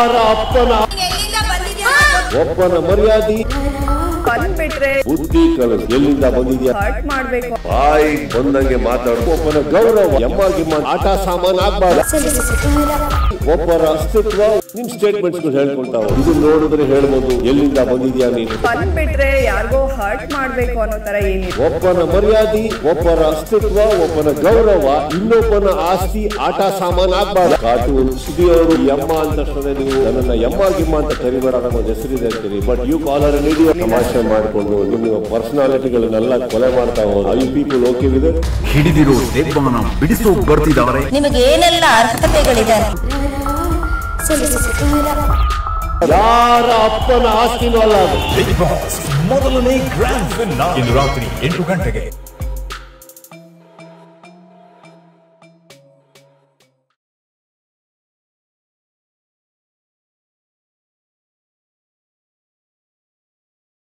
ಯಾರ ಅಪ್ಪನ ಒಪ್ಪನ ಮರ್ಯಾದೆ ಬಂದ್ಬಿಟ್ರೆ ಬುದ್ಧಿ ಕಲಿಸ್ ಎಲ್ಲಿಂದ ಬಂದಿದ್ಯಾ ಹರ್ಟ್ ಮಾಡ್ಬೇಕು ಬಾಯಿ ಬಂದಂಗೆ ಮಾತಾಡು ಒಪ್ಪನ ಗೌರವ ಎಮ್ಮ ಆಟ ಸಾಮಾನು ಆಗ್ಬಾರ್ದು ಒಬ್ಬರ ಅಸ್ತಿತ್ವ ನಿಮ್ ಸ್ಟೇಟ್ಮೆಂಟ್ಸ್ ಹೇಳ್ಕೊಂತಾವ ಇದು ನೋಡಿದ್ರೆ ಹೇಳ್ಬೋದು ಎಲ್ಲಿಂದ ಬಂದಿದ್ಯಾ ನೀನು ಬಂದ್ಬಿಟ್ರೆ ಯಾರಿಗೋ ಹರ್ಟ್ ಮಾಡ್ಬೇಕು ಅನ್ನೋ ತರ ಏನಿಲ್ಲ ಒಬ್ಬನ ಮರ್ಯಾದೆ ಒಬ್ಬರ ಅಸ್ತಿತ್ವ ಒಬ್ಬನ ಗೌರವ ಇನ್ನೊಬ್ಬನ ಆಸ್ತಿ ಆಟ ಸಾಮಾನು ಆಗ್ಬಾರ್ದು ಕಾರ್ಟೂನ್ ಸುದಿಯವರು ಎಮ್ಮ ಅಂತ ನೀವು ನನ್ನನ್ನ ಎಮ್ಮ ಗಿಮ್ಮ ಅಂತ ಕರಿಬೇಡ ನಮ್ಮ ಹೆಸರಿದೆ ಅಂತೀರಿ ಬಟ್ ಯು ಕಾಲರ್ ನೀಡಿ ತಮಾಷೆ ಮಾಡಿಕೊಂಡು ನಿಮ್ಮ ಪರ್ಸನಾಲಿಟಿಗಳನ್ನೆಲ್ಲ ಕೊಲೆ ಮಾಡ್ತಾ ಹೋದ ಐ ಪೀಪಲ್ ಓಕೆ ವಿದ್ ಹಿಡಿದಿರೋ ದೆವ್ವನ ಬಿಡಿಸೋ ಬರ್ತಿದ್ದಾರೆ ನಿಮಗೆ ಏನೆಲ್ಲ ಅರ್ಹತೆಗಳಿದೆ ಯಾರ ಅಪ್ಪನ ಆಸ್ತಿನೂ ಅಲ್ಲ ಮೊದಲನೇ ಗ್ರ್ಯಾಂಡ್ ಫಿನಾಲೆ ಇಂದು ರಾತ್ರಿ 8 ಗಂಟೆಗೆ.